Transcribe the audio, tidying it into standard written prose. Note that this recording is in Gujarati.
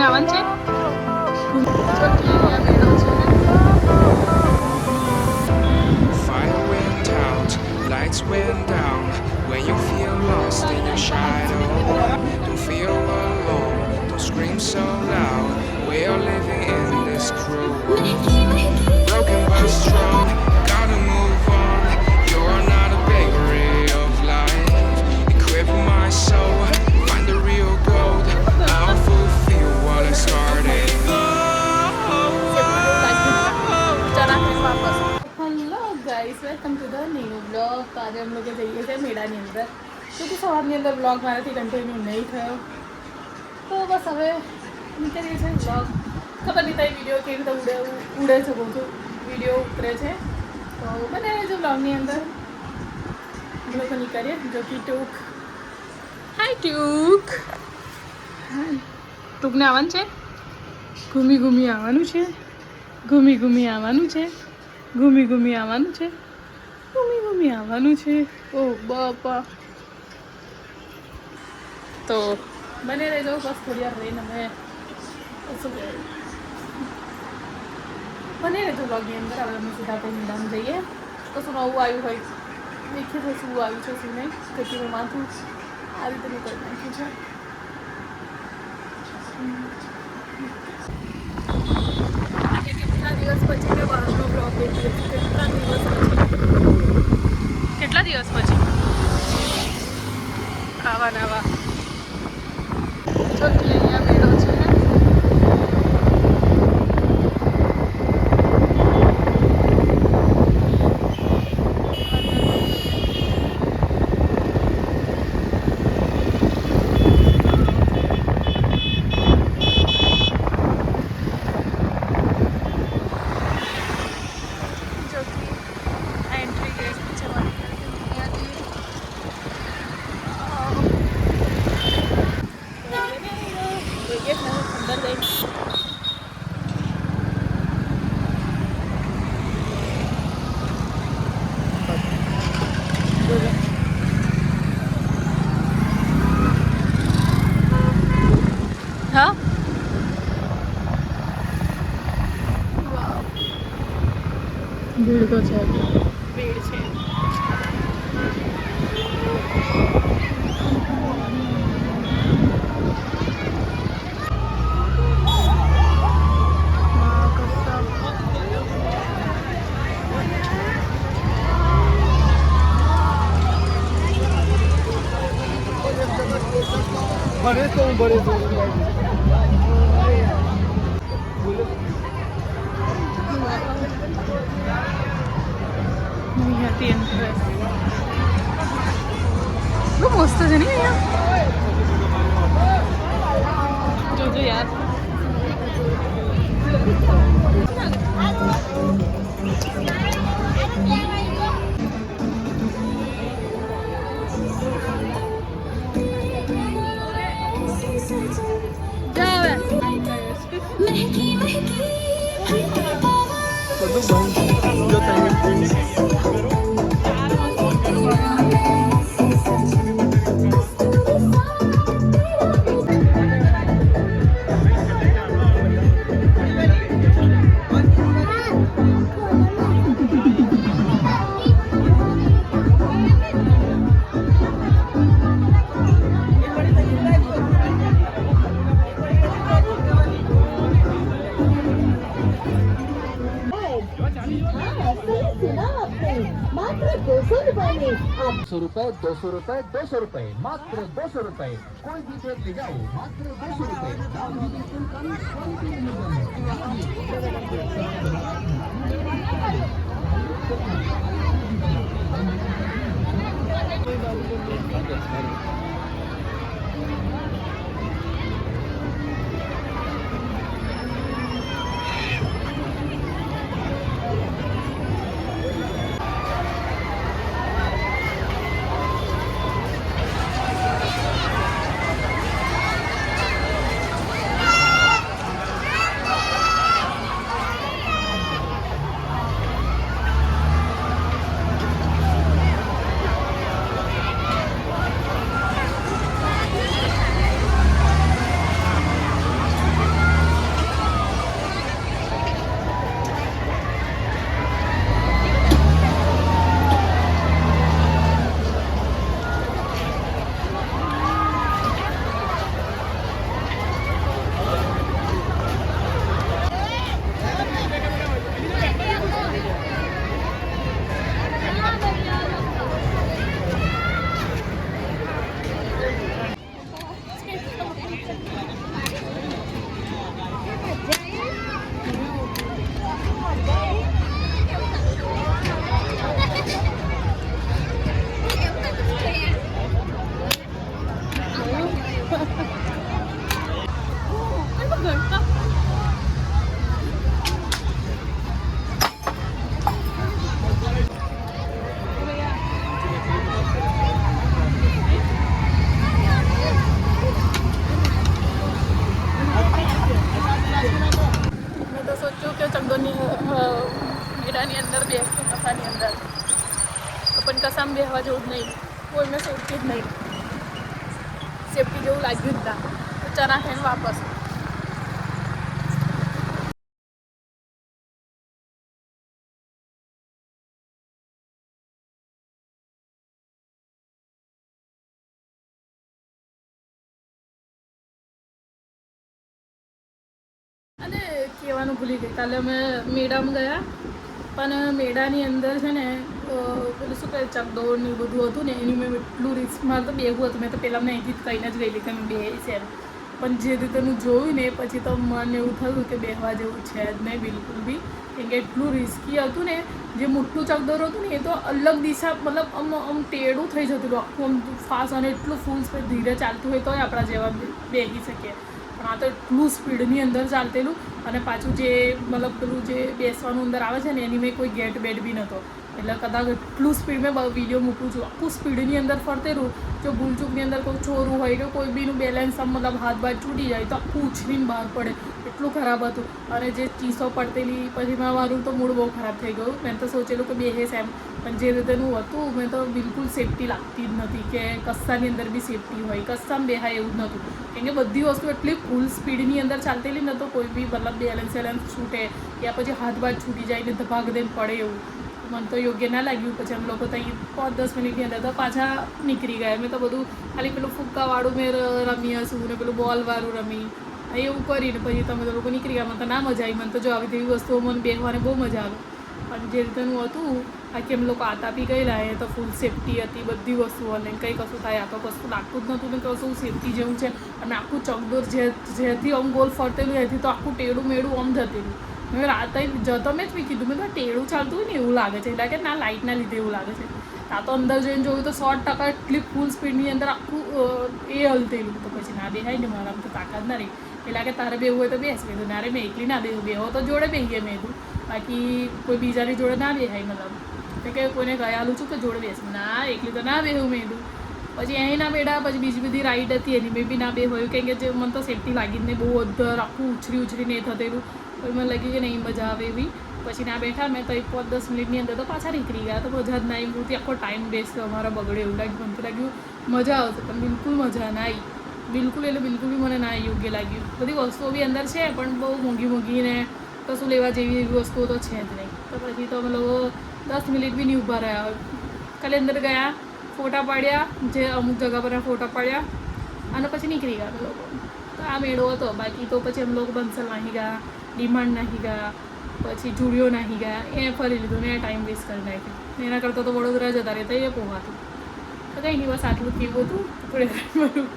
ટૂંકને આવવાનું છે. Fire went out, lights went down. When you feel lost in your shadow, don't feel alone, don't scream so loud. We are living in this cruel world. Broken but strong, gotta move on. You are not a bakery of life. Equip my soul, find the real gold. I'll fulfill what I started. Hello guys, welcome to the new blog. તો આજે हम लोग જઈએ છીએ મેળાની અંદર, ક્योंकि સવારની અંદર બ્લોગ મારાથી કન્ટિન્યુ નહીં થયો, તો બસ હવે નીકળીએ છીએ બ્લોગ. ખબર નહીં થાય વિડીયો કેવી રીતે ઉડે છે, કહું છું વિડીયો ઉતરે છે, તો બને રહેજો બ્લોગની અંદર. हम लोग નીકળીએ. જો કે ટૂંક, હાય ટૂંક, ટૂંકને આવવાનું છે. ઘૂમી ઘૂમી આવવાનું છે, ઘૂમી ઘૂમી આવવાનું છે, ઘૂમી ઘૂમી આવવાનું છે, ઘૂમી ઘૂમી આવવાનું છે. ઓ બાપા, તો બને રહેજો. બસ થોડી વાર રહીને અમે શું કહેવાય, બને રહેજો બ્લોગની અંદર. હવે અમે સીધા કંઈ મેળામાં જઈએ, તો શું નવું આવ્યું હોય દેખીએ તો શું આવ્યું છે શું નહીં. તેથી મેં માથું આ રીતે મેં કરી નાખ્યું છે. કેટલા દિવસ પછી મેં બહારનો બ્લોગ દેખ્યો છે. કેટલા દિવસ પછી આવા નવા ચોટલી અહીંયા મેળો છે. હા, ભીડ તો છે, ભીડ છે. बड़े तो અહીંયાથી એન્ટ્રેસ બહુ મસ્ત છે ને અહીંયા. જોજો યાર, ₹200, ₹200, ₹200, मात्र ₹200. कोई भी ट्रेन ले जाओ, मात्र ₹200. दाम भी बिल्कुल कम, क्वालिटी પણ કસામ બેહવા જેવું જ નહીં, કોઈને સેફટી જ નહીં, સેફટી જેવું લાગ્યું જ ના. તો ચણા ખાઈને વાપસ. અને કહેવાનું ભૂલી ગઈ, કાલે અમે મેળામાં ગયા, પણ મેળાની અંદર છે ને પેલું શું કહે ચકદોડ ને બધું હતું ને એની મેં એટલું રિસ્ક, મારે તો બેહવું હતું. મેં તો પહેલાં મને અહીંથી કહીને જ ગયેલી કે મેં બેહીશ એમ, પણ જે રીતે હું જોયું ને પછી તો મને એવું થયું કે બેહવા જેવું છે જ નહીં બિલકુલ બી, કેમ કે એટલું રિસ્કી હતું ને. જે મોટું ચકદોર હતું ને એ તો અલગ દિશા, મતલબ આમ ટેડું થઈ જતું આખું આમ ફાસ્ટ, અને એટલું ફૂલ સ્પીડ ધીરે ચાલતું હોય તોય આપણા જેવા બેસી શકીએ, પણ આ તો એટલું સ્પીડની અંદર ચાલતેલું. અને પાછું જે મતલબ પેલું જે બેસવાનું અંદર આવે છે ને એની મેં કોઈ ગેટ બેટ બી નહોતો, એટલે કદાચ એટલું સ્પીડ મેં વિડીયો મૂકું છું, આખું સ્પીડની અંદર ફરતેલું. જો ભૂલચૂકની અંદર કોઈ ચોરું હોય કે કોઈ બીનું બેલેન્સ મતલબ હાથ બાદ છૂટી જાય તો આખું ઉછળીને બહાર પડે, એટલું ખરાબ હતું. અને જે ચીસો પડતેલી પછી મારું તો મૂડ બહુ ખરાબ થઈ ગયું. મેં તો સોચેલું કે બેહેશ એમ, પણ જે રીતેનું હતું મેં તો બિલકુલ સેફટી લાગતી જ નથી કે કસ્સાની અંદર બી સેફટી હોય, કસ્સામાં બેહાય એવું જ નહોતું. કેમ કે બધી વસ્તુ એટલી ફૂલ સ્પીડની અંદર ચાલતેલી ન તો કોઈ બી મતલબ બેલેન્સ છૂટે યા પછી હાથ બાદ છૂટી જાય ને ધપાક દઈને પડે એવું મને તો યોગ્ય ના લાગ્યું. પછી અમે લોકો ત્યાં 5-10 મિનિટની અંદર તો પાછા નીકળી ગયા. મેં તો બધું ખાલી પેલું ફૂક્કાવાળું મેં રમી હશું ને પેલું બોલવાળું રમી એવું કરીને પછી તમે તો લોકો નીકળી ગયા. મને તો ના મજા આવી. મને તો જો આવી તેવી વસ્તુઓ મને બેસવાને બહુ મજા આવે, પણ જે રીતેનું હતું આખી એમ લોકો આતાપી ગયેલા એ તો ફૂલ સેફટી હતી બધી વસ્તુઓ, અને કંઈ કશું થાય આ તો કશું લાગતું જ નહોતું ને કશું સેફટી જેવું છે. અને આખું ચકદોર જેથી આમ ગોલ ફરતેલું એથી તો આખું ટેડું મેળું આમ જતેલું. મેં રાત જતો મેં જ બી કીધું મેં તો ટેડું ચાલતું હોય ને એવું લાગે છે, એટલે કે ના લાઇટના લીધે એવું લાગે છે. આ તો અંદર જઈને જોયું તો 100% એટલી ફૂલ સ્પીડની અંદર આખું એ હલતેલું. તો પછી ના બેહાય ને મારા તો તાકાત ના રહી. એટલે કે તારે બેહવું હોય તો બેસ. મેં ના રે મેં એકલી ના બેહો તો જોડે બેહીએ મેં કીધું, બાકી કોઈ બીજાની જોડે ના બેહાય. મતલબ એટલે કે કોઈને ગયાલું છું કે જોડે બેસ, ના એકલી તો ના બેહું મેં કીધું. પછી અહીં ના બેઠા, પછી બીજી બધી રાઈડ હતી એની મેં બી ના બેહોયું, કેમ કે જે મને તો સેફટી લાગી જ નહીં, બહુ અધર આખું ઉછરીને એ થતેલું. પછી મને લાગ્યું કે નહીં મજા આવે એવી, પછી ના બેઠા. મેં તો 5-10 મિનિટની અંદર તો પાછા નીકળી ગયા. તો મજા જ ના આવી. મૂર્તિ આખો ટાઈમ બેસ્ટ અમારા બગડે એવું લાગ્યું. મને તો લાગ્યું મજા આવશે, પણ બિલકુલ મજા ના આવી, બિલકુલ. એટલે બિલકુલ બી મને ના યોગ્ય લાગ્યું. બધી વસ્તુઓ બી અંદર છે પણ બહુ મોંઘી ને કશું લેવા જેવી એવી વસ્તુઓ તો છે જ નહીં. તો પછી તો અમે લોકો 10 મિનિટ બી નહીં ઊભા રહ્યા. ખાલી અંદર ગયા, ફોટા પાડ્યા, જે અમુક જગ્યા પર ફોટા પાડ્યા અને પછી નીકળી ગયા અમે લોકો. તો આ મેળો હતો. બાકી તો પછી અમે લોકો બંસલ નાહી ગયા, ડિમાન્ડ નાહી ગયા, પછી જુડિયો નાહી ગયા, એ ફરી લીધું ને ટાઈમ વેસ્ટ કરી નાખ્યું. એના કરતાં તો વડોદરા જતા રહેતા એ પોહાતું. તો કંઈ નહીં, બસ આટલું કેવું હતું થોડે મારું